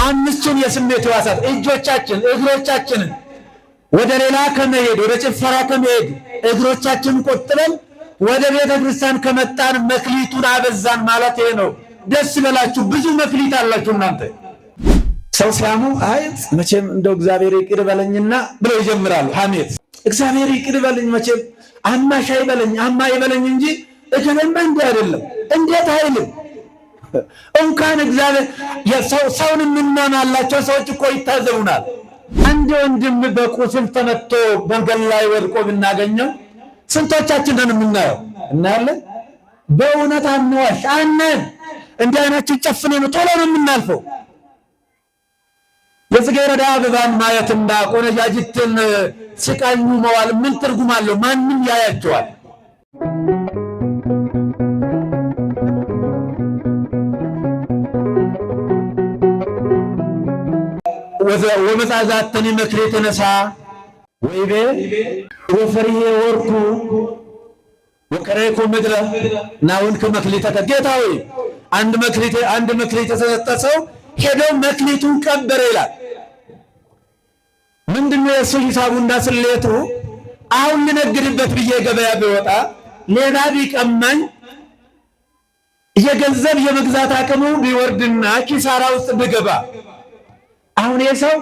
አምስቱን የስሜት ሕዋሳት እጆቻችን እግሮቻችንን ወደ ሌላ ከመሄድ ወደ ጭፈራ ከመሄድ እግሮቻችንን ቆጥበን ወደ ቤተ ክርስቲያን ከመጣን መክሊቱን አበዛን ማለት ይሄ ነው። ደስ ይበላችሁ፣ ብዙ መክሊት አላችሁ እናንተ። ሰው ሲያሙ አይ መቼም እንደው እግዚአብሔር ይቅር በለኝና ብለው ይጀምራሉ ሐሜት። እግዚአብሔር ይቅር በለኝ መቼም አማሽ አይበለኝ አማ ይበለኝ እንጂ እከለማ እንዲህ አይደለም እንዴት አይልም። እንኳን እግዚአብሔር ሰውን የምናማላቸው ሰዎች እኮ ይታዘቡናል። አንድ ወንድም በቁስል ተመቶ መንገድ ላይ ወድቆ ብናገኘው ስንቶቻችንን የምናየው እናያለን? በእውነት አንዋሽ አነን እንዲህ አይናችን ጨፍኔ ነው ቶሎ ነው የምናልፈው። የጽጌረዳ አበባን ማየትና ቆነጃጅትን ሲቃኙ መዋል ምን ትርጉም አለው? ማንም ያያቸዋል። ወመጻዛተኒ መክሌተ ነሳ ወይቤ ወፈሪሄ ወርኩ ወከረይኩ ምድረ ናውን ከመክሊተ ጌታ ሆይ አንድ መክሊት የተሰጠ ሰው ሄዶ መክሊቱን ቀበረ ይላል። ምንድነው የሱ ሂሳቡና ስሌቱ? አሁን ልነግድበት ብዬ ገበያ ቢወጣ ሌባ ቢቀማኝ የገንዘብ የመግዛት አቅሙ ቢወርድና ኪሳራ ውስጥ ብገባ አሁን የሰው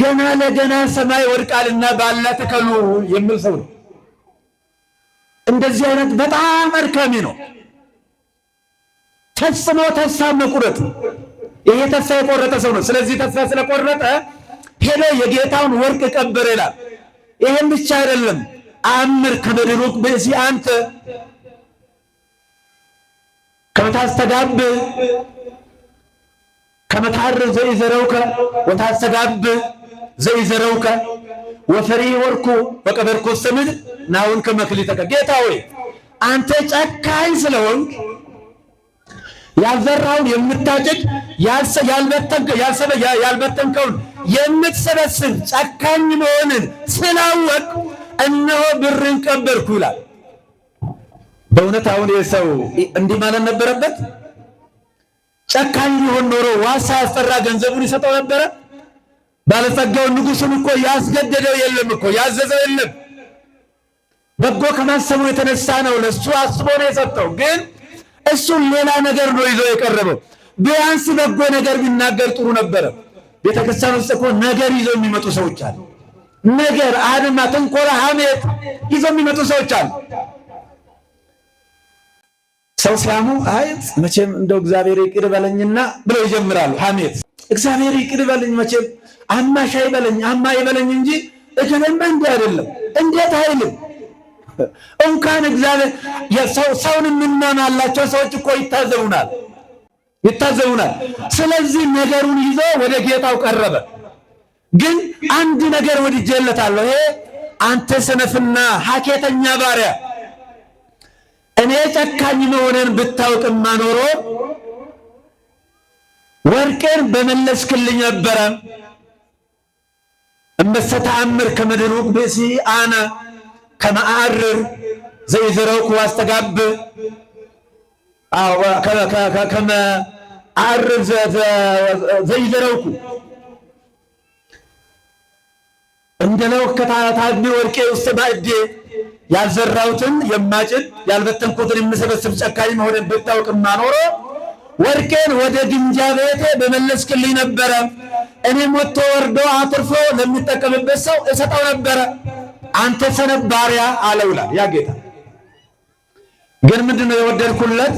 ገና ለገና ሰማይ ወድቃልና ባላ ተከሉ የሚል ሰው ነው። እንደዚህ አይነት በጣም አድካሚ ነው። ፈጽሞ ተስፋ መቁረጥ። ይሄ ተስፋ የቆረጠ ሰው ነው። ስለዚህ ተስፋ ስለቆረጠ ሄዶ የጌታውን ወርቅ ቀበረ ይላል። ይሄን ብቻ አይደለም። አምር ከመድሩቅ በሲ አንተ ከመታስተጋብ ከመታር ዘይዘረውከ ወታስተጋብ ዘይዘረውከ ወፈሪ ወርኩ በቀበርኩ ሰምድ ናውን ከመክሊተከ ጌታ ሆይ አንተ ጨካኝ ስለሆንክ ያልዘራውን የምታጭድ ያልበተንከውን የምትሰበስብ ጨካኝ መሆንን ስላወቅ እነሆ ብርን ቀበርኩ ይላል። በእውነት አሁን የሰው እንዲህ ማለት ነበረበት? ጨካኝ ቢሆን ኖሮ ዋሳ ያስጠራ ገንዘቡን ይሰጠው ነበረ? ባለጸጋውን ንጉሡን እኮ ያስገደደው የለም እኮ ያዘዘው የለም። በጎ ከማሰቡ የተነሳ ነው ለሱ አስቦ ነው የሰጠው። ግን እሱን ሌላ ነገር ነው ይዞ የቀረበው። ቢያንስ በጎ ነገር ቢናገር ጥሩ ነበረ። ቤተክርስቲያን ውስጥ እኮ ነገር ይዞ የሚመጡ ሰዎች አሉ። ነገር አድማ፣ ተንኮል፣ ሐሜት ይዞ የሚመጡ ሰዎች አሉ። ሰው ሲያሙ አይ መቼም እንደው እግዚአብሔር ይቅር በለኝና ብለው ይጀምራሉ ሐሜት። እግዚአብሔር ይቅር በለኝ መቼም አማሽ አይበለኝ አማ ይበለኝ እንጂ እከለማ እንዲህ አይደለም እንዴት አይልም። እንኳን እግዚአብሔር ሰውን የምናማላቸው ሰዎች እኮ ይታዘቡናል። ስለዚህ ነገሩን ይዞ ወደ ጌታው ቀረበ። ግን አንድ ነገር ወድጄለታለሁ። ይሄ አንተ ሰነፍና ሐኬተኛ ባሪያ እኔ ጨካኝ መሆኔን ብታውቅማ ኖሮ ወርቄን በመለስክልኝ ነበረ። እመሰተአምር ከመድሩቅ ብእሲ አነ ከመአርር ዘይዘረውኩ ዋስተጋብ ከመአርር ዘይዘረውኩ እንደለው ከታታግኒ ወርቄ ውስጥ ባዕዴ ያልዘራሁትን የማጭድ ያልበተንኩትን የምሰበስብ ጨካኝ መሆኔን ብታውቅማ ኖሮ ወርቄን ወደ ግምጃ ቤቴ በመለስክልኝ ነበረ። እኔም ወጥቶ ወርዶ አትርፎ ለሚጠቀምበት ሰው እሰጠው ነበረ። አንተ ሰነፍ ባሪያ አለው ይላል ያ ጌታ። ግን ምንድነው የወደድኩለት?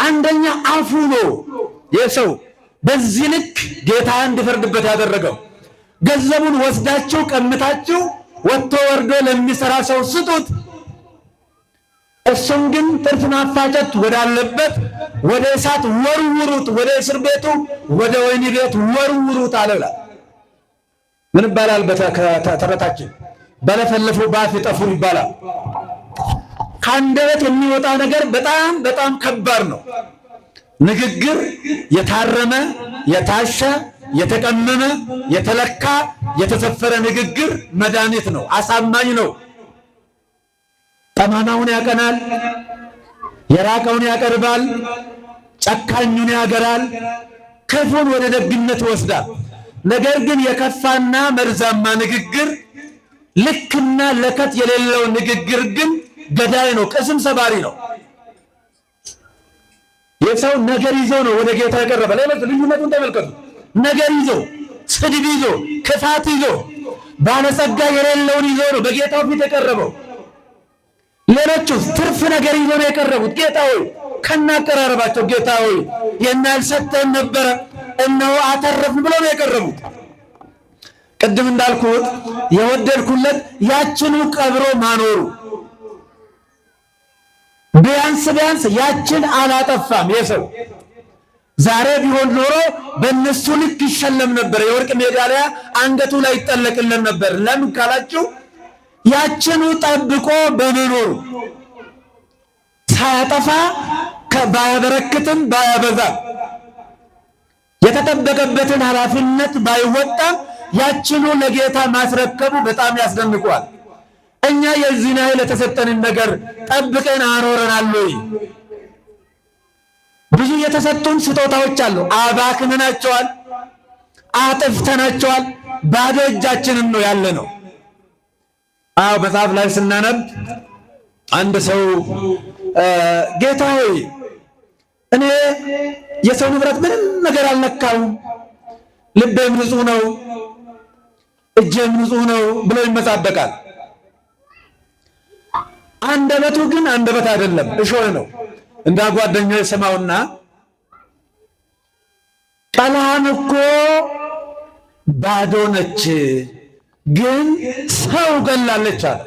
አንደኛ አፉ ነው የሰው በዚህ ልክ ጌታ እንዲፈርድበት ያደረገው። ገንዘቡን ወስዳችሁ ቀምታችሁ ወጥቶ ወርዶ ለሚሰራ ሰው ስጡት፣ እሱም ግን ትርፍ ማፋጨት ወዳለበት ወደ እሳት ወርውሩት፣ ወደ እስር ቤቱ ወደ ወህኒ ቤት ወርውሩት አለ ይላል። ምን ይባላል በተረታችን? በለፈለፉ ባፍ ይጠፉ ይባላል። ከአንደበት የሚወጣ ነገር በጣም በጣም ከባድ ነው። ንግግር የታረመ የታሸ የተቀመመ የተለካ የተሰፈረ ንግግር መድኃኒት ነው፣ አሳማኝ ነው። ጠማማውን ያቀናል፣ የራቀውን ያቀርባል፣ ጨካኙን ያገራል፣ ክፉን ወደ ደግነት ይወስዳል። ነገር ግን የከፋና መርዛማ ንግግር፣ ልክና ለከት የሌለው ንግግር ግን ገዳይ ነው፣ ቅስም ሰባሪ ነው። የሰው ነገር ይዞ ነው ወደ ጌታ የቀረበ። ልዩነቱን ተመልከቱ። ነገር ይዞ፣ ስድብ ይዞ፣ ክፋት ይዞ፣ ባለጸጋ የሌለውን ይዞ ነው በጌታው ፊት የቀረበው። ሌሎቹስ ትርፍ ነገር ይዞ ነው የቀረቡት። ጌታ ሆይ ከናቀራረባቸው ጌታ ሆይ የናልሰጠን ነበረ እነሆ አተረፍን ብለው ነው የቀረቡት። ቅድም እንዳልኩት የወደድኩለት ያችኑ ቀብሮ ማኖሩ፣ ቢያንስ ያችን አላጠፋም። የሰው ዛሬ ቢሆን ኖሮ በእነሱ ልክ ይሸለም ነበር፣ የወርቅ ሜዳሊያ አንገቱ ላይ ይጠለቅልን ነበር። ለምን ካላችሁ ያችኑ ጠብቆ በመኖሩ ሳያጠፋ ባያበረክትም ባያበዛም የተጠበቀበትን ኃላፊነት ባይወጣም ያችኑ ለጌታ ማስረከቡ በጣም ያስደንቀዋል። እኛ የዚህን ያህል የተሰጠንን ነገር ጠብቀን አኖረናል ወይ? ብዙ የተሰጡን ስጦታዎች አሉ። አባክነናቸዋል፣ አጥፍተናቸዋል። ባዶ እጃችንን ነው ያለ ነው። አዎ መጽሐፍ ላይ ስናነብ አንድ ሰው ጌታ ሆይ እኔ የሰው ንብረት ምንም ነገር አልነካውም፣ ልቤም ንጹሕ ነው፣ እጄም ንጹሕ ነው ብሎ ይመጻደቃል። አንደበቱ ግን አንደበት አይደለም፣ እሾህ ነው። እንዳ ጓደኛው የሰማውና ቀልሃን እኮ ባዶ ነች ግን ሰው ገላለች አለ።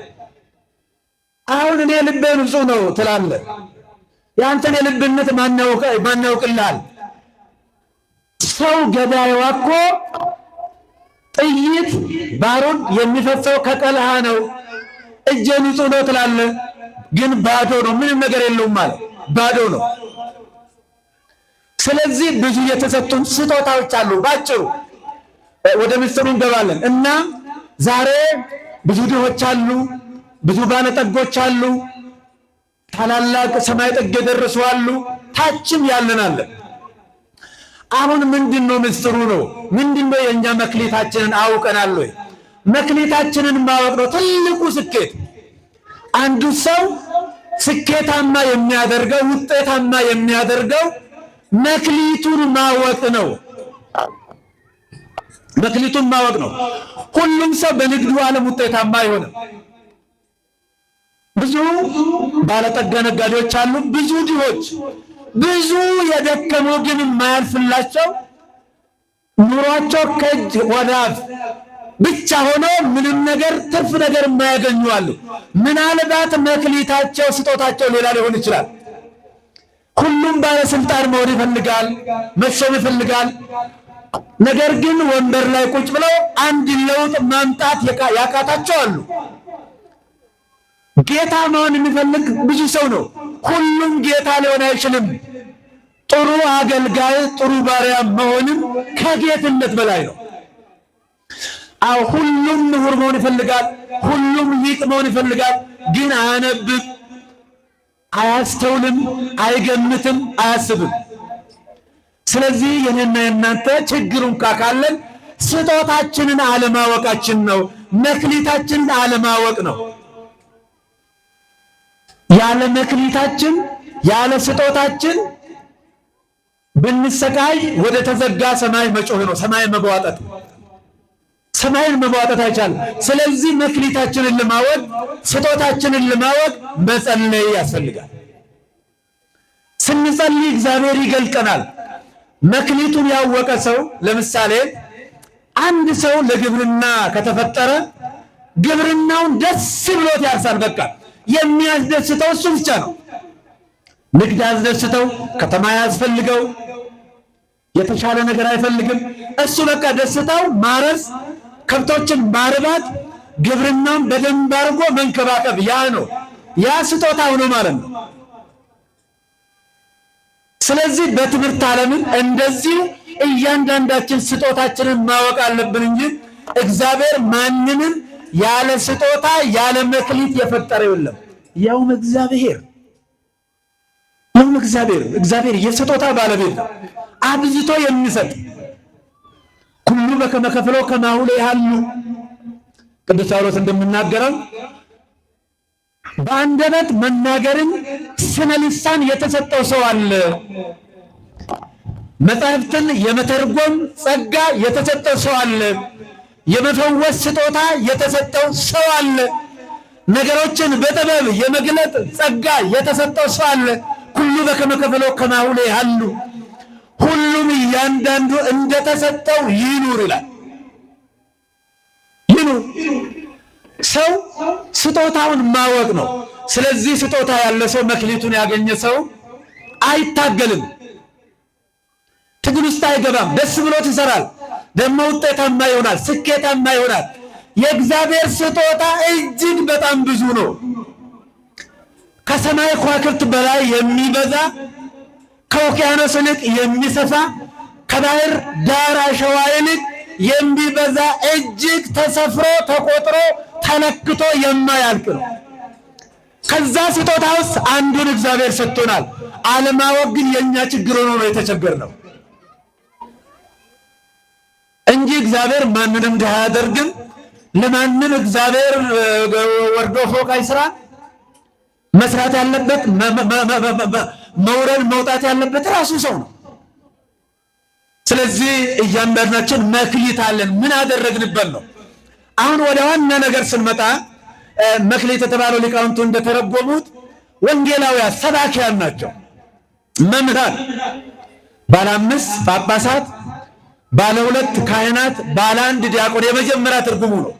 አሁን እኔ ልቤ ንጹሕ ነው ትላለህ፣ ያንተን የልብነት ማን ያውቅልሃል? ሰው ገዳይዋ እኮ ጥይት ባሩድ የሚፈሰው ከቀልሃ ነው። እጄ ንጹሕ ነው ትላለህ፣ ግን ባዶ ነው፣ ምንም ነገር የለውም ማለት ባዶ ነው። ስለዚህ ብዙ የተሰጡን ስጦታዎች አሉ። ባጭሩ ወደ ምስጢሩ እንገባለን እና ዛሬ ብዙ ድሆች አሉ፣ ብዙ ባለጠጎች አሉ፣ ታላላቅ ሰማይ ጥግ የደረሱ አሉ፣ ታችም ያለን አለ። አሁን ምንድነው ምስጢሩ ነው? ምንድነው የኛ መክሊታችንን አውቀናል ወይ? መክሊታችንን ማወቅ ነው ትልቁ ስኬት። አንዱ ሰው ስኬታማ የሚያደርገው ውጤታማ የሚያደርገው መክሊቱን ማወቅ ነው። መክሊቱን ማወቅ ነው። ሁሉም ሰው በንግዱ ዓለም ውጤታማ አይሆንም። ብዙ ባለጠጋ ነጋዴዎች አሉ፣ ብዙ ድሆች፣ ብዙ የደከሙ ግን የማያልፍላቸው ኑሯቸው ከእጅ ወደ አፍ ብቻ ሆኖ ምንም ነገር ትርፍ ነገር የማያገኙ አሉ። ምናልባት መክሊታቸው ስጦታቸው ሌላ ሊሆን ይችላል። ሁሉም ባለስልጣን መሆን ይፈልጋል፣ መሾም ይፈልጋል። ነገር ግን ወንበር ላይ ቁጭ ብለው አንድ ለውጥ ማምጣት ያቃታቸው አሉ። ጌታ መሆን የሚፈልግ ብዙ ሰው ነው። ሁሉም ጌታ ሊሆን አይችልም። ጥሩ አገልጋይ፣ ጥሩ ባሪያ መሆንም ከጌትነት በላይ ነው። አው ሁሉም ምሁር መሆን ይፈልጋል፣ ሁሉም ሊቅ መሆን ይፈልጋል። ግን አያነብም፣ አያስተውልም፣ አይገምትም፣ አያስብም። ስለዚህ የኔና የናንተ ችግሩን ካካለን ስጦታችንን አለማወቃችን ነው። መክሊታችንን አለማወቅ ነው። ያለ መክሊታችን ያለ ስጦታችን ብንሰቃይ ወደ ተዘጋ ሰማይ መጮህ ነው። ሰማይ መቧጠጥ፣ ሰማይን መቧጠጥ አይቻልም። ስለዚህ መክሊታችንን ለማወቅ ስጦታችንን ለማወቅ መጸለይ ያስፈልጋል። ስንጸልይ እግዚአብሔር ይገልጠናል። መክሊቱን ያወቀ ሰው ለምሳሌ አንድ ሰው ለግብርና ከተፈጠረ ግብርናውን ደስ ብሎት ያርሳል። በቃ የሚያስደስተው እሱ ብቻ ነው። ንግድ ያስደስተው፣ ከተማ ያስፈልገው፣ የተሻለ ነገር አይፈልግም። እሱ በቃ ደስታው ማረስ፣ ከብቶችን ማርባት፣ ግብርናውን በደንብ አድርጎ መንከባከብ፣ ያ ነው። ያ ስጦታው ነው ማለት ነው። ስለዚህ በትምህርት ዓለምን እንደዚሁ እያንዳንዳችን ስጦታችንን ማወቅ አለብን እንጂ እግዚአብሔር ማንንም ያለ ስጦታ ያለ መክሊት የፈጠረ የለም። ያውም እግዚአብሔር ነው እግዚአብሔር የስጦታ ባለቤት ነው። አብዝቶ የሚሰጥ ሁሉ በከመ ከፍሎ ከማሁ ለይሃሉ ቅዱስ ጳውሎስ እንደምናገረው በአንደበት መናገርን ስነ ልሳን የተሰጠው ሰው አለ። መጻሕፍትን የመተርጎም ጸጋ የተሰጠው ሰው አለ። የመፈወስ ስጦታ የተሰጠው ሰው አለ። ነገሮችን በጥበብ የመግለጥ ጸጋ የተሰጠው ሰው አለ። ሁሉ በከመ ከፍሎ ከማሁ ለይሃሉ ሁሉም እያንዳንዱ እንደተሰጠው ይኑር ይላል። ይኑር ሰው ስጦታውን ማወቅ ነው። ስለዚህ ስጦታ ያለ ሰው መክሊቱን ያገኘ ሰው አይታገልም፣ ትግል ውስጥ አይገባም። ደስ ብሎት ይሰራል፣ ደግሞ ውጤታማ ይሆናል፣ ስኬታማ ይሆናል። የእግዚአብሔር ስጦታ እጅግ በጣም ብዙ ነው። ከሰማይ ከዋክብት በላይ የሚበዛ ከውቅያኖስ ይልቅ የሚሰፋ ከባህር ዳር አሸዋ ይልቅ የሚበዛ እጅግ ተሰፍሮ ተቆጥሮ ተለክቶ የማያልቅ ነው። ከዛ ስጦታ ውስጥ አንዱን እግዚአብሔር ሰጥቶናል። አለማወቅ ግን የኛ ችግር ሆኖ ነው የተቸገርነው እንጂ እግዚአብሔር ማንንም ድሃ አያደርግም። ለማንም እግዚአብሔር ወርዶ ፎቅ አይስራ። መስራት ያለበት መውረድ መውጣት ያለበት ራሱ ሰው ነው። ስለዚህ እያንዳንዳችን መክሊት አለን። ምን አደረግንበት ነው። አሁን ወደ ዋና ነገር ስንመጣ መክሊት የተባለው ሊቃውንቱ እንደተረጎሙት ወንጌላውያን ሰባኪያን ናቸው። መምህራን፣ ባለ 5 ጳጳሳት፣ ባለ 2 ካህናት፣ ባለ 1 ዲያቆን የመጀመሪያ ትርጉሙ ነው።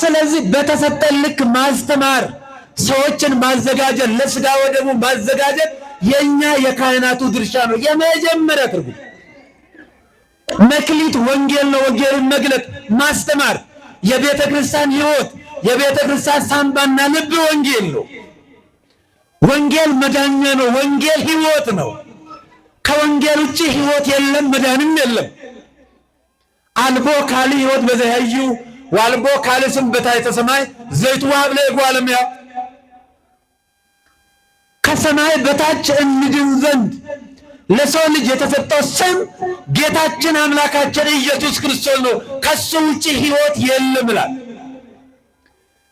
ስለዚህ በተሰጠን ልክ ማስተማር፣ ሰዎችን ማዘጋጀት፣ ለሥጋ ወደሙ ማዘጋጀት የኛ የካህናቱ ድርሻ ነው። የመጀመሪያ ትርጉም መክሊት ወንጌል ነው። ወንጌልን መግለጥ ማስተማር፣ የቤተ ክርስቲያን ሕይወት፣ የቤተ ክርስቲያን ሳምባና ልብ ወንጌል ነው። ወንጌል መዳኛ ነው። ወንጌል ሕይወት ነው። ከወንጌል ውጭ ሕይወት የለም፣ መዳንም የለም። አልቦ ካሊ ሕይወት በዘያዩ ዋልቦ ካሊ ስም በታሕተ ሰማይ ዘይትወሀብ ለእጓለ እመሕያው ከሰማይ በታች እንድን ዘንድ ለሰው ልጅ የተሰጠው ስም ጌታችን አምላካችን ኢየሱስ ክርስቶስ ነው። ከሱ ውጪ ሕይወት የለም ይላል።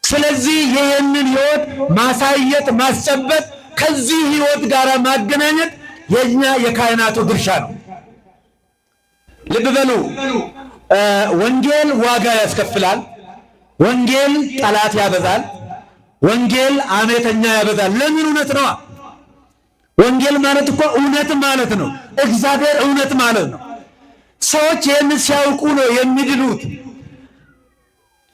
ስለዚህ ይህንን ሕይወት ማሳየት፣ ማስጨበጥ፣ ከዚህ ሕይወት ጋር ማገናኘት የኛ የካህናቱ ድርሻ ነው። ልብ በሉ። ወንጌል ዋጋ ያስከፍላል። ወንጌል ጠላት ያበዛል። ወንጌል አሜተኛ ያበዛል። ለምን? እውነት ነዋ። ወንጌል ማለት እኮ እውነት ማለት ነው። እግዚአብሔር እውነት ማለት ነው። ሰዎች ይህን ሲያውቁ ነው የሚድኑት።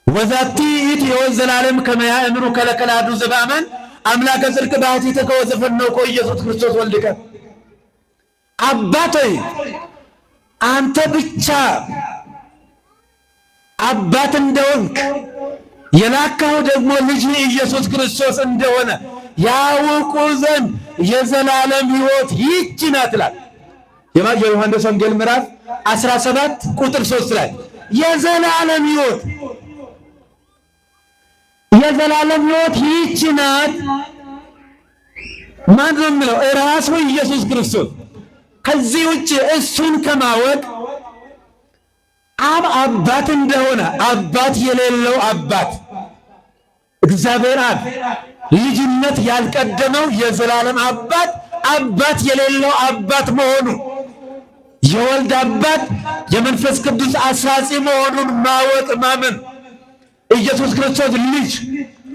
ወዛቲ ይእቲ ሕይወት ዘላለም ከመ ያእምሩ ከለከላዱ ዘበአማን አምላከ ጽድቅ ባሕቲትከ ወዘፈነውከ ኢየሱስ ክርስቶስ ወልድከ። አባት ሆይ አንተ ብቻ አባት እንደሆንክ የላከው ደግሞ ልጅ ኢየሱስ ክርስቶስ እንደሆነ ያውቁ ዘንድ የዘላለም ሕይወት ይህች ናት ይላል የዮሐንስ ወንጌል ምዕራፍ 17 ቁጥር 3 ላይ የዘላለም ሕይወት ይህች ናት። ማን ነው የሚለው? ራሱ ኢየሱስ ክርስቶስ። ከዚህ ውጭ እሱን ከማወቅ አብ አባት እንደሆነ አባት የሌለው አባት እግዚአብሔር አብ ልጅነት ያልቀደመው የዘላለም አባት የሌለው አባት መሆኑ የወልድ አባት የመንፈስ ቅዱስ አሳጺ መሆኑን ማወቅ ማመን። ኢየሱስ ክርስቶስ ልጅ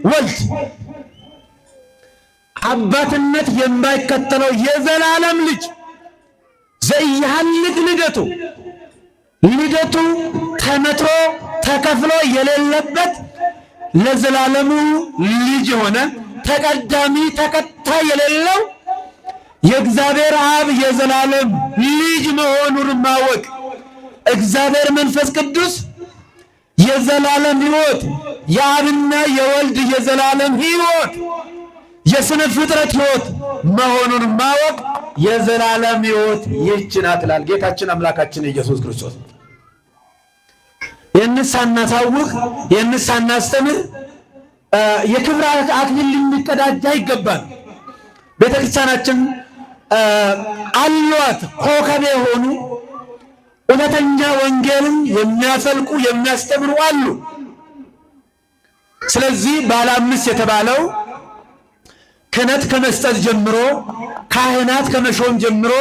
ወልድ አባትነት የማይከተለው የዘላለም ልጅ ዘኢያሃልቅ ልደቱ ተመትሮ ተከፍሎ የሌለበት ለዘላለሙ ልጅ የሆነ ተቀዳሚ ተከታይ የሌለው የእግዚአብሔር አብ የዘላለም ልጅ መሆኑን ማወቅ። እግዚአብሔር መንፈስ ቅዱስ የዘላለም ሕይወት የአብና የወልድ የዘላለም ሕይወት የስነ ፍጥረት ሕይወት መሆኑን ማወቅ የዘላለም ሕይወት ይህች ናት ይላል ጌታችን አምላካችን ኢየሱስ ክርስቶስ። ይህን ሳናሳውቅ ይህን ሳናስተምር የክብር አክሊል ልንቀዳጅ አይገባን። ቤተክርስቲያናችን አሏት ኮከብ የሆኑ እውነተኛ ወንጌልን የሚያፈልቁ የሚያስተምሩ አሉ። ስለዚህ ባለ አምስት የተባለው ክህነት ከመስጠት ጀምሮ ካህናት ከመሾም ጀምሮ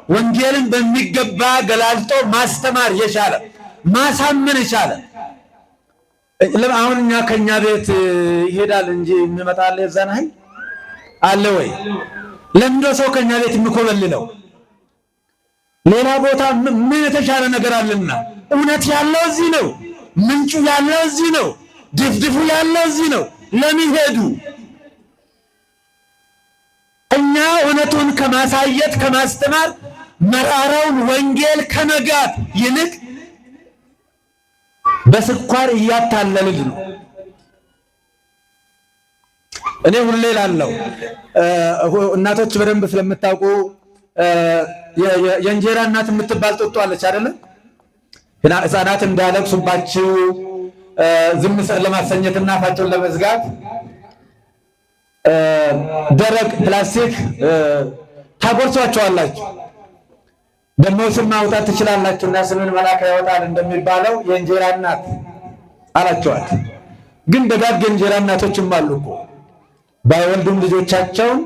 ወንጌልን በሚገባ ገላልጦ ማስተማር የቻለ ማሳመን የቻለ አሁን እኛ ከኛ ቤት ይሄዳል እንጂ እንመጣለን የዛን ያህል አለ ወይ? ለምንድነው ሰው ከኛ ቤት የሚኮበልለው? ሌላ ቦታ ምን የተሻለ ነገር አለና? እውነት ያለው እዚህ ነው። ምንጩ ያለው እዚህ ነው። ድፍድፉ ያለው እዚህ ነው። ለምን ሄዱ? እኛ እውነቱን ከማሳየት ከማስተማር መራራውን ወንጌል ከመጋት ይልቅ በስኳር እያታለልን ነው። እኔ ሁሌ እላለሁ እናቶች በደንብ ስለምታውቁ የእንጀራ እናት የምትባል ጡጦ አለች አይደለም? ሕፃናት እንዳያለቅሱባችሁ ዝም ለማሰኘትና አፋቸውን ለመዝጋት ደረቅ ፕላስቲክ ታጎርሷቸዋላችሁ። ደግሞ ስም ማውጣት ትችላላችሁና ስምን መልአክ ያወጣል እንደሚባለው የእንጀራ እናት አላቸዋል። ግን ደጋግ የእንጀራ እናቶችም አሉ እኮ ባይወልዱም ልጆቻቸውን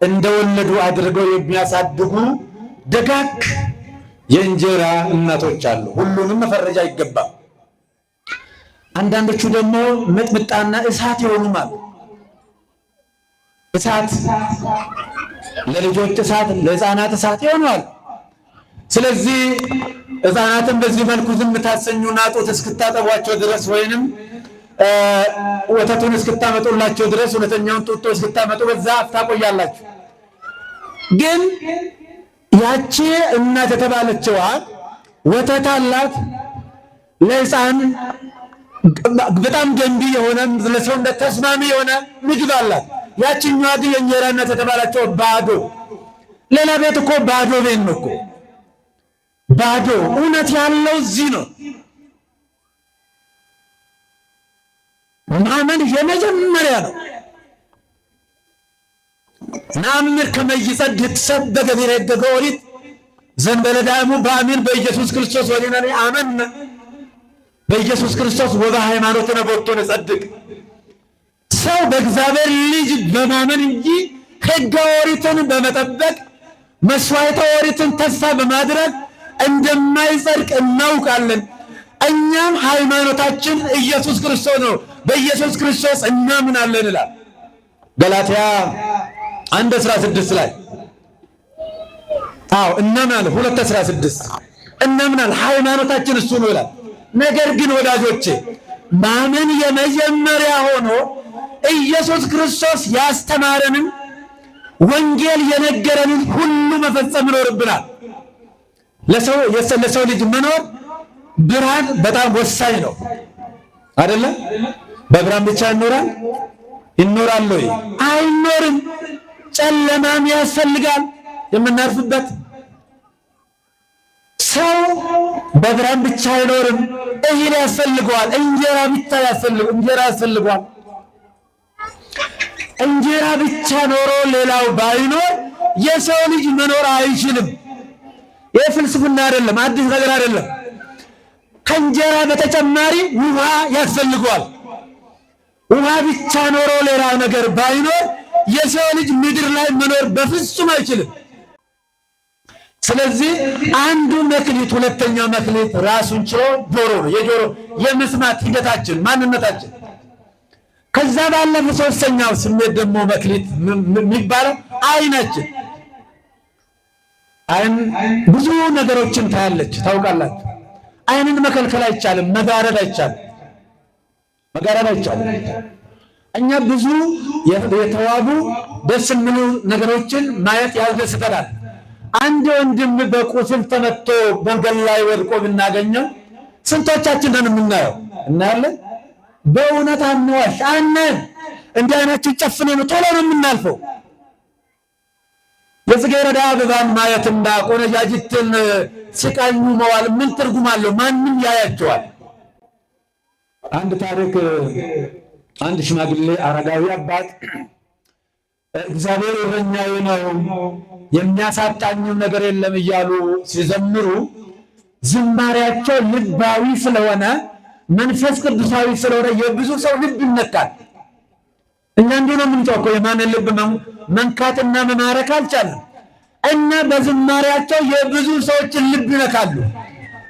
እንደወለዱ አድርገው የሚያሳድጉ ደጋግ የእንጀራ እናቶች አሉ። ሁሉንም መፈረጃ አይገባም። አንዳንዶቹ ደግሞ ምጥምጣና እሳት የሆኑም አሉ። እሳት ለልጆች እሳት ለሕፃናት እሳት ይሆናል። ስለዚህ ሕፃናትን በዚህ መልኩ ዝም ታሰኙና ጡት እስክታጠቧቸው ድረስ ወይንም ወተቱን እስክታመጡላቸው ድረስ እውነተኛውን ጡጦ እስክታመጡ በዛ አፍታ ቆያላችሁ። ግን ያቺ እናት የተባለችዋ ወተት አላት ለሕፃን በጣም ገንቢ የሆነ ለሰውነት ተስማሚ የሆነ ምግብ አላት። ያቺኛዋ ግን የእንጀራ እናት የተባለችው ባዶ። ሌላ ቤት እኮ ባዶ ቤት ነው እኮ ባዶ። እውነት ያለው እዚህ ነው። ማመን የመጀመሪያ ነው። ናምር ከመይጸድቅ ሰብ በገቢረ ሕገ ኦሪት ዘንበለ ዳእሙ በአሜን በኢየሱስ ክርስቶስ ወዲናኒ አመን በኢየሱስ ክርስቶስ ወበሃይማኖትነ ቦቶ ነጸድቅ። ሰው በእግዚአብሔር ልጅ በማመን እንጂ ሕገ ኦሪትን በመጠበቅ መስዋዕተ ኦሪትን ተስፋ በማድረግ እንደማይጸድቅ እናውቃለን። እኛም ሃይማኖታችን ኢየሱስ ክርስቶስ ነው፣ በኢየሱስ ክርስቶስ እናምናለን ይላል ገላትያ 1:16 ላይ። እናምናለን 2:16 እናምናለን፣ ሃይማኖታችን እሱ ነው ይላል። ነገር ግን ወዳጆቼ ማመን የመጀመሪያ ሆኖ ኢየሱስ ክርስቶስ ያስተማረንን ወንጌል የነገረንን ሁሉ መፈጸም ይኖርብናል። ለሰው ልጅ መኖር ብርሃን በጣም ወሳኝ ነው አይደለም? በብርሃን ብቻ ይኖራል ወይ? አይኖርም። ጨለማም ያስፈልጋል የምናርፍበት። ሰው በብርሃን ብቻ አይኖርም። እህል ያስፈልገዋል። እንጀራ ያስፈልገዋል። እንጀራ ብቻ ኖሮ ሌላው ባይኖር የሰው ልጅ መኖር አይችልም። ይህ ፍልስፍና አይደለም፣ አዲስ ነገር አይደለም። ከእንጀራ በተጨማሪ ውሃ ያስፈልገዋል። ውሃ ብቻ ኖሮ ሌላ ነገር ባይኖር የሰው ልጅ ምድር ላይ መኖር በፍጹም አይችልም። ስለዚህ አንዱ መክሊት ሁለተኛው መክሊት ራሱን ችሎ ጆሮ ነው። የጆሮ የመስማት ሂደታችን ማንነታችን። ከዛ ባለፈ ሶስተኛው ስሜት ደግሞ መክሊት የሚባለው አይናችን። አይን ብዙ ነገሮችን ታያለች፣ ታውቃላችሁ። አይንን መከልከል አይቻልም፣ መጋረድ አይቻልም። እኛ ብዙ የተዋቡ ደስ የሚሉ ነገሮችን ማየት ያስደስተናል። አንድ ወንድም በቁስል ተመቶ መንገድ ላይ ወድቆ ብናገኘው ስንቶቻችንን የምናየው? እናያለን። በእውነት አንዋሽ አነን እንዲህ አይናችን ጨፍነን ቶሎ ነው የምናልፈው። የጽጌረዳ አበባን ማየትና ቆነጃጅትን ሲቃኙ መዋል ምን ትርጉም አለው? ማንም ያያቸዋል። አንድ ታሪክ፣ አንድ ሽማግሌ አረጋዊ አባት እግዚአብሔር እረኛዬ ነው የሚያሳጣኝም ነገር የለም እያሉ ሲዘምሩ ዝማሬያቸው ልባዊ ስለሆነ መንፈስ ቅዱሳዊ ስለሆነ የብዙ ሰው ልብ ይነካል። እኛ እንዲህ ነው የምንጮኸው፣ የማንን ልብ መንካትና መማረክ አልቻለም። እና በዝማሬያቸው የብዙ ሰዎችን ልብ ይነካሉ።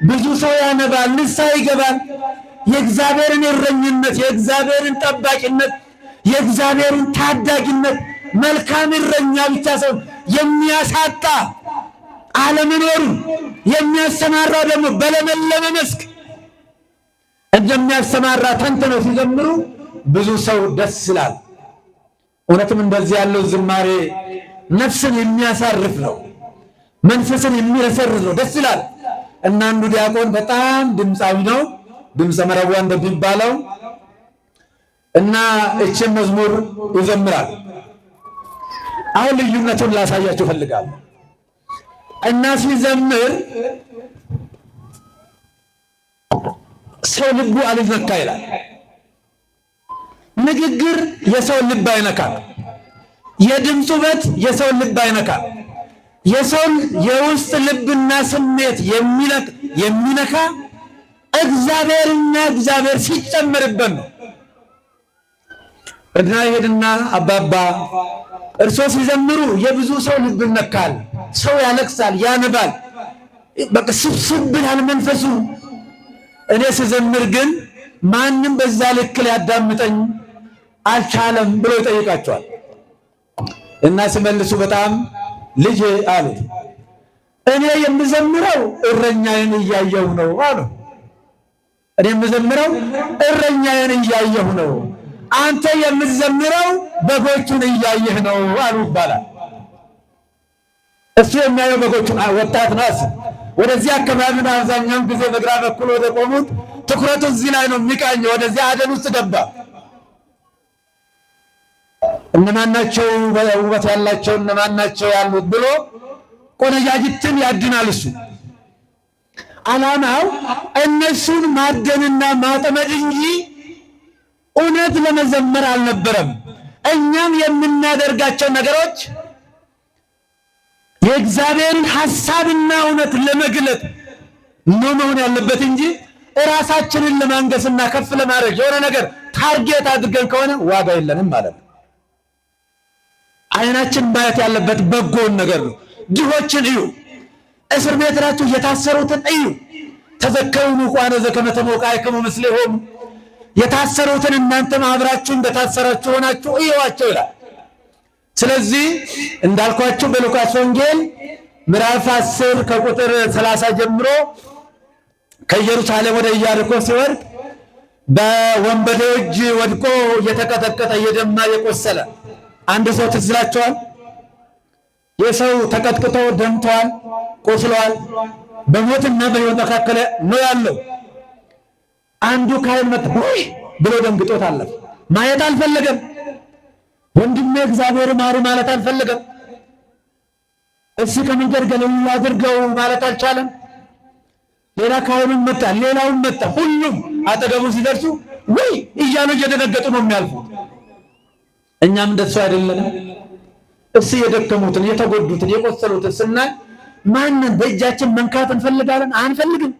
ብዙ ሰው ያነባል፣ ንስሐ ይገባል። የእግዚአብሔርን እረኝነት፣ የእግዚአብሔርን ጠባቂነት፣ የእግዚአብሔርን ታዳጊነት መልካም እረኛ ብቻ ሰው የሚያሳጣ አለመኖሩ የሚያሰማራው ደግሞ በለመለመ መስክ እንደሚያሰማራ ተንትነው ሲዘምሩ ብዙ ሰው ደስ ይላል። እውነትም እንደዚህ ያለው ዝማሬ ነፍስን የሚያሳርፍ ነው፣ መንፈስን የሚረሰርር ነው፣ ደስ ይላል። እና አንዱ ዲያቆን በጣም ድምፃዊ ነው፣ ድምፀ መረቧ እንደሚባለው እና እችን መዝሙር ይዘምራል። አሁን ልዩነቱን ላሳያችሁ ፈልጋለሁ። እና ሲዘምር ሰው ልቡ አልነካ ይላል። ንግግር የሰው ልብ አይነካም። የድምፁ ውበት የሰው ልብ አይነካም። የሰው የውስጥ ልብና ስሜት የሚነካ እግዚአብሔርና እግዚአብሔር ሲጨመርበት ነው። እና ይሄድና አባባ እርሶ ሲዘምሩ የብዙ ሰው ልብ ይነካል። ሰው ያለቅሳል፣ ያነባል፣ በቃ ስብስብ ብሏል መንፈሱ። እኔ ስዘምር ግን ማንም በዛ ልክ ሊያዳምጠኝ አልቻለም ብሎ ይጠይቃቸዋል። እና ሲመልሱ በጣም ልጅ አሉት፣ እኔ የምዘምረው እረኛዬን እያየሁ ነው አሉ። እኔ የምዘምረው እረኛዬን እያየሁ ነው፣ አንተ የምትዘምረው በጎቹን እያየህ ነው አሉ ይባላል። እሱ የሚያየው በጎቹን ወጣት ነው። ወደዚህ አካባቢ አብዛኛውን ጊዜ በግራ በኩል ወደ ቆሙት ትኩረቱ እዚህ ላይ ነው የሚቃኘው። ወደዚህ አደን ውስጥ ገባ። እነማናቸው ውበት ያላቸው እነማናቸው ያሉት ብሎ ቆነጃጅትን ያድናል። እሱ ዓላማው እነሱን ማደንና ማጠመድ እንጂ እውነት ለመዘመር አልነበረም። እኛም የምናደርጋቸው ነገሮች የእግዚአብሔርን ሐሳብና እውነት ለመግለጥ ነው መሆን ያለበት እንጂ እራሳችንን ለማንገስና ከፍ ለማድረግ የሆነ ነገር ታርጌት አድርገን ከሆነ ዋጋ የለንም ማለት ነው። አይናችን ማየት ያለበት በጎን ነገር ነው። ድሆችን እዩ፣ እስር ቤት ናቸው የታሰሩትን እዩ። ተዘከሩ ንቋነ ዘከመ ተሞቃዕክሙ ምስሌሆሙ፣ የታሰሩትን እናንተም አብራችሁ እንደታሰራችሁ ሆናችሁ እዩዋቸው ይላል። ስለዚህ እንዳልኳችሁ በሉቃስ ወንጌል ምዕራፍ 10 ከቁጥር 30 ጀምሮ ከኢየሩሳሌም ወደ ኢያሪኮ ሲወርድ በወንበዴው እጅ ወድቆ እየተቀጠቀጠ እየደማ የቆሰለ አንድ ሰው ትዝ ይላችኋል። የሰው ተቀጥቅጦ ደምቷል፣ ቆስሏል፣ በሞትና በሕይወት መካከል ነው ያለው። አንዱ ካህን መጣ ብሎ ደንግጦት አለፈ። ማየት አልፈለገም። ወንድሜ እግዚአብሔር ማሩ ማለት አልፈለገም። እሱ ከመንገድ ገለል አድርገው ማለት አልቻለም። ሌላ ካህንም መጣ፣ ሌላውም መጣ። ሁሉም አጠገቡ ሲደርሱ ወይ እያሉ እየደነገጡ ነው የሚያልፉት። እኛም እንደሱ አይደለንም። እሱ የደከሙትን፣ የተጎዱትን፣ የቆሰሉትን ስናይ ማንን በእጃችን መንካት እንፈልጋለን? አንፈልግም።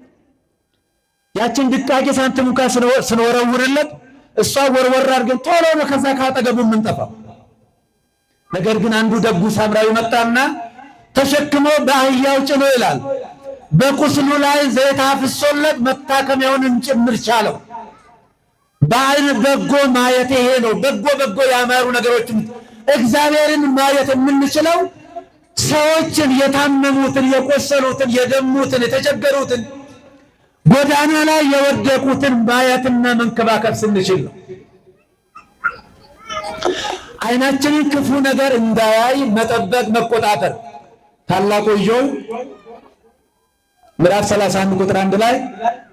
ያችን ድቃቄ ሳንቲም እንኳን ስንወረውርለት እሷ ወርወር አድርገን ቶሎ ነው ከዛ ካጠገቡ የምንጠፋው። ነገር ግን አንዱ ደጉ ሳምራዊ መጣና ተሸክሞ በአህያው ጭኖ ይላል በቁስሉ ላይ ዘይት አፍሶለት መታከሚያውን ጭምር ቻለው። በዓይን በጎ ማየት ይሄ ነው። በጎ ያማሩ ነገሮችን እግዚአብሔርን ማየት የምንችለው ሰዎችን፣ የታመሙትን፣ የቆሰሉትን፣ የደሙትን፣ የተቸገሩትን፣ ጎዳና ላይ የወደቁትን ማየትና መንከባከብ ስንችል ነው። ዓይናችንን ክፉ ነገር እንዳያይ መጠበቅ፣ መቆጣጠር። ታላቁ ኢዮብ ምዕራፍ 31 ቁጥር 1 ላይ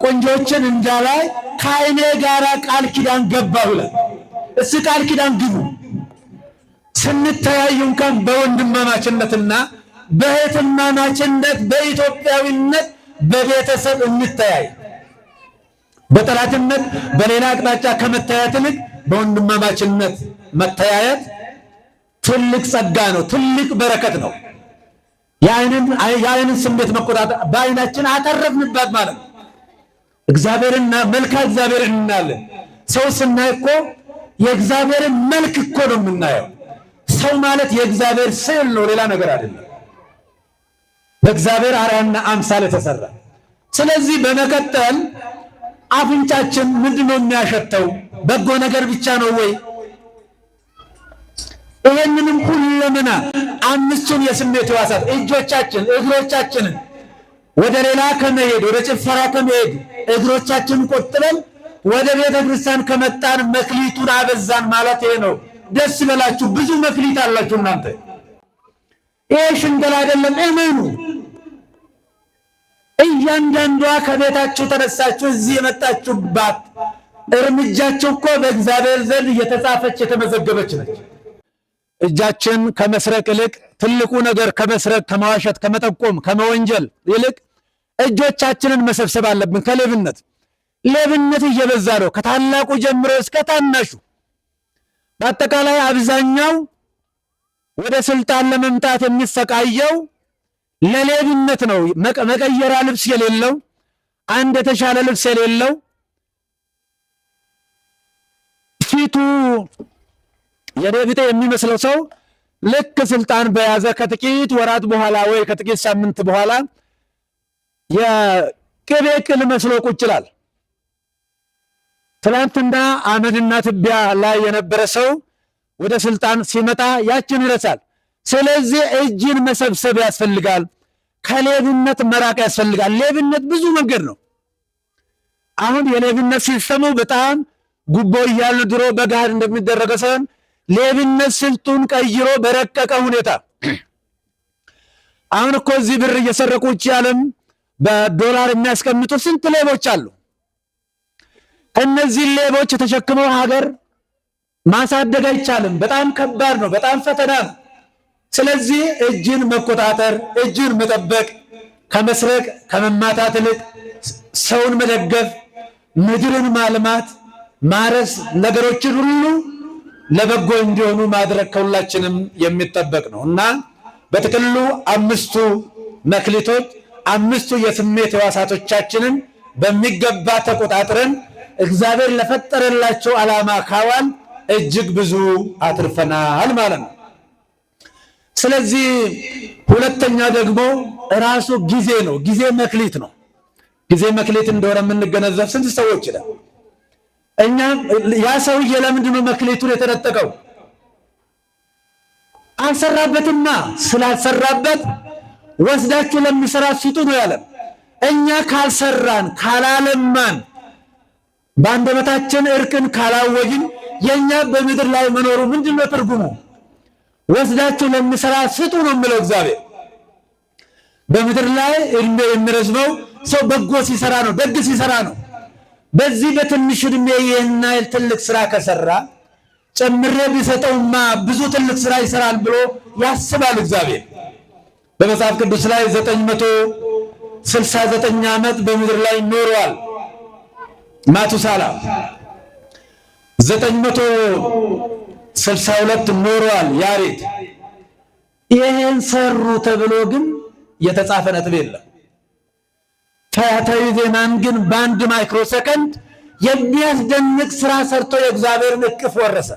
ቆንጆችን እንዳላይ ከዓይኔ ጋር ቃል ኪዳን ገባሁ ይላል። እስ ቃል ኪዳን ግቡ። ስንተያዩ እንኳን በወንድማማችነትና በእህትማማችነት በኢትዮጵያዊነት በቤተሰብ እንተያይ። በጠላትነት በሌላ አቅጣጫ ከመተያየት ይልቅ በወንድማማችነት መተያየት ትልቅ ጸጋ ነው፣ ትልቅ በረከት ነው። የዓይንን ስሜት መቆጣጠር በዓይናችን አተረፍንባት ማለት ነው። እግዚአብሔርና መልካ እግዚአብሔርን እናያለን። ሰው ስናይ እኮ የእግዚአብሔርን መልክ እኮ ነው የምናየው። ሰው ማለት የእግዚአብሔር ስዕል ነው፣ ሌላ ነገር አይደለም። በእግዚአብሔር አርአያና አምሳል የተሰራ። ስለዚህ በመቀጠል አፍንጫችን ምንድነው የሚያሸተው? በጎ ነገር ብቻ ነው ወይ? ይሄንንም ሁሉምና አምስቱን የስሜት ሕዋሳት እጆቻችን፣ እግሮቻችንን ወደ ሌላ ከመሄድ ወደ ጭፈራ ከመሄድ እግሮቻችንን ቆጥበን ወደ ቤተ ክርስቲያን ከመጣን መክሊቱን አበዛን ማለት ይሄ ነው። ደስ ይበላችሁ፣ ብዙ መክሊት አላችሁ እናንተ። ይሄ ሽንገላ አይደለም፣ እመኑ። እያንዳንዷ ከቤታችሁ ተነሳችሁ እዚህ የመጣችሁባት እርምጃችሁ እኮ በእግዚአብሔር ዘንድ እየተጻፈች የተመዘገበች ነች። እጃችን ከመስረቅ ይልቅ ትልቁ ነገር ከመስረቅ፣ ከመዋሸት፣ ከመጠቆም፣ ከመወንጀል ይልቅ እጆቻችንን መሰብሰብ አለብን። ከሌብነት ሌብነት እየበዛ ነው፣ ከታላቁ ጀምሮ እስከ ታናሹ። በአጠቃላይ አብዛኛው ወደ ስልጣን ለመምጣት የሚሰቃየው ለሌብነት ነው። መቀየሪያ ልብስ የሌለው፣ አንድ የተሻለ ልብስ የሌለው፣ ፊቱ የሌብቴ የሚመስለው ሰው ልክ ስልጣን በያዘ ከጥቂት ወራት በኋላ ወይ ከጥቂት ሳምንት በኋላ የቅቤ ቅል መስሎ ቁጭ ይላል። ትናንትና አመድና ትቢያ ላይ የነበረ ሰው ወደ ስልጣን ሲመጣ ያችን ይረሳል። ስለዚህ እጅን መሰብሰብ ያስፈልጋል። ከሌብነት መራቅ ያስፈልጋል። ሌብነት ብዙ መንገድ ነው። አሁን የሌብነት ሲስተሙ በጣም ጉቦ እያሉ ድሮ በገሃድ እንደሚደረገ ሳይሆን ሌብነት ስልቱን ቀይሮ በረቀቀ ሁኔታ አሁን እኮ እዚህ ብር እየሰረቁ ውጭ ዓለም በዶላር የሚያስቀምጡ ስንት ሌቦች አሉ። እነዚህ ሌቦች ተሸክመው ሀገር ማሳደግ አይቻልም። በጣም ከባድ ነው። በጣም ፈተና ነው። ስለዚህ እጅን መቆጣጠር፣ እጅን መጠበቅ፣ ከመስረቅ ከመማታት ይልቅ ሰውን መደገፍ፣ ምድርን ማልማት፣ ማረስ፣ ነገሮችን ሁሉ ለበጎ እንዲሆኑ ማድረግ ከሁላችንም የሚጠበቅ ነው እና በጥቅሉ አምስቱ መክሊቶች፣ አምስቱ የስሜት ሕዋሳቶቻችንን በሚገባ ተቆጣጥረን እግዚአብሔር ለፈጠረላቸው ዓላማ ካዋል እጅግ ብዙ አትርፈናል ማለት ነው። ስለዚህ ሁለተኛ ደግሞ ራሱ ጊዜ ነው። ጊዜ መክሊት ነው። ጊዜ መክሊት እንደሆነ የምንገነዘብ ስንት ሰዎች ይላል። እኛ ያ ሰውዬ ለምንድን ነው መክሊቱን የተነጠቀው? አልሰራበትማ። ስላልሰራበት ወስዳችሁ ለሚሰራ ስጡ ነው ያለን። እኛ ካልሰራን ካላለማን በአንደበታችን እርቅን ካላወጅን የኛ በምድር ላይ መኖሩ ምንድነው ትርጉሙ? ወስዳችሁ ለሚሰራ ስጡ ነው የሚለው እግዚአብሔር። በምድር ላይ እድሜ የሚረዝመው ሰው በጎ ሲሰራ ነው፣ ደግ ሲሰራ ነው። በዚህ በትንሽ እድሜ ይህን ያህል ትልቅ ስራ ከሰራ ጨምሬ ቢሰጠውማ ብዙ ትልቅ ስራ ይሰራል ብሎ ያስባል እግዚአብሔር። በመጽሐፍ ቅዱስ ላይ 969 ዓመት በምድር ላይ ኖሯል ማቱሳላ። 962 ኖሯል ያሬድ። ይህን ሰሩ ተብሎ ግን የተጻፈ ነጥብ የለም። ፈያታዊ ዜናን ግን በአንድ ማይክሮ ሰከንድ የሚያስደንቅ ስራ ሰርቶ የእግዚአብሔርን እቅፍ ወረሰ።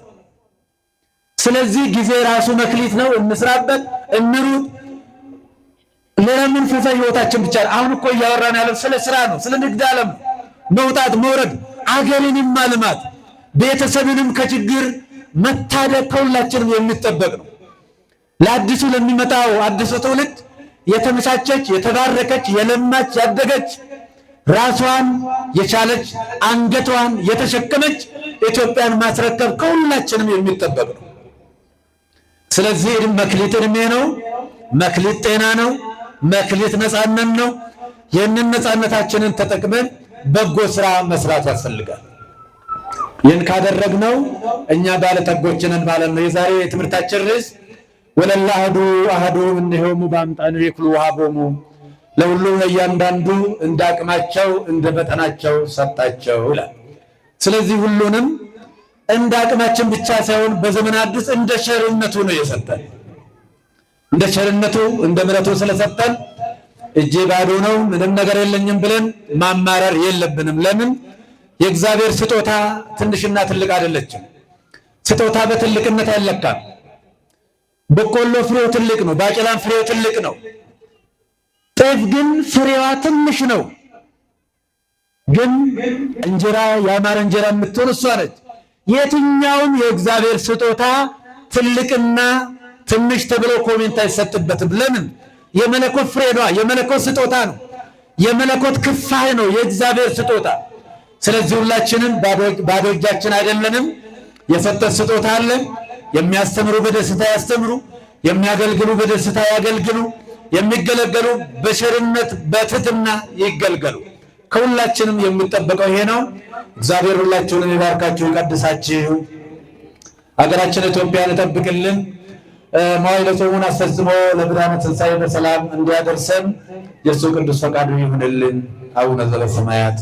ስለዚህ ጊዜ ራሱ መክሊት ነው። እንስራበት፣ እንሩጥ። ለመንፈሳዊ ህይወታችን ብቻ አሁን እኮ እያወራን ያለው ስለ ስራ ነው፣ ስለ ንግድ ዓለም መውጣት መውረድ፣ አገርንም ማልማት፣ ቤተሰብንም ከችግር መታደግ ከሁላችንም የሚጠበቅ ነው። ለአዲሱ ለሚመጣው አዲሱ ትውልድ የተመቻቸች፣ የተባረከች፣ የለማች፣ ያደገች፣ ራሷን የቻለች፣ አንገቷን የተሸከመች ኢትዮጵያን ማስረከብ ከሁላችንም የሚጠበቅ ነው። ስለዚህ መክሊት ዕድሜ ነው፣ መክሊት ጤና ነው፣ መክሊት ነፃነት ነው። ይህንን ነፃነታችንን ተጠቅመን በጎ ስራ መስራት ያስፈልጋል። ይህን ካደረግነው እኛ ባለጠጎችንን ማለት ነው። የዛሬ የትምህርታችን ርዕስ ወለላ አሐዱ አሐዱ እምኔሆሙ በአምጣኑ ይክሉ ወሀቦሙ፣ ለሁሉም ለእያንዳንዱ እንደ አቅማቸው እንደ መጠናቸው ሰጣቸው ይላል። ስለዚህ ሁሉንም እንደ አቅማችን ብቻ ሳይሆን በዘመነ አዲስ እንደ ቸርነቱ ነው የሰጠን። እንደ ቸርነቱ እንደ ምሕረቱ ስለሰጠን እጄ ባዶ ነው ምንም ነገር የለኝም ብለን ማማረር የለብንም። ለምን? የእግዚአብሔር ስጦታ ትንሽና ትልቅ አይደለችም። ስጦታ በትልቅነት አይለካም። በቆሎ ፍሬው ትልቅ ነው፣ ባቄላም ፍሬው ትልቅ ነው። ጤፍ ግን ፍሬዋ ትንሽ ነው። ግን እንጀራ ያማረ እንጀራ የምትሆን እሷ ነች። የትኛውም የእግዚአብሔር ስጦታ ትልቅና ትንሽ ተብሎ ኮሜንት አይሰጥበትም። ለምን? የመለኮት ፍሬ ነው፣ የመለኮት ስጦታ ነው፣ የመለኮት ክፋይ ነው የእግዚአብሔር ስጦታ። ስለዚህ ሁላችንም ባዶ እጃችን አይደለንም። የሰጠን ስጦታ አለ። የሚያስተምሩ በደስታ ያስተምሩ፣ የሚያገልግሉ በደስታ ያገልግሉ፣ የሚገለገሉ በቸርነት በትህትና ይገልገሉ። ከሁላችንም የሚጠበቀው ይሄ ነው። እግዚአብሔር ሁላችሁንም ይባርካችሁ ይቀድሳችሁ፣ ሀገራችን ኢትዮጵያን ይጠብቅልን። መዋዕለ ጾሙን አስፈጽሞ ለብርሃነ ትንሣኤ በሰላም እንዲያደርሰን የእርሱ ቅዱስ ፈቃዱ ይሁንልን። አቡነ ዘበሰማያት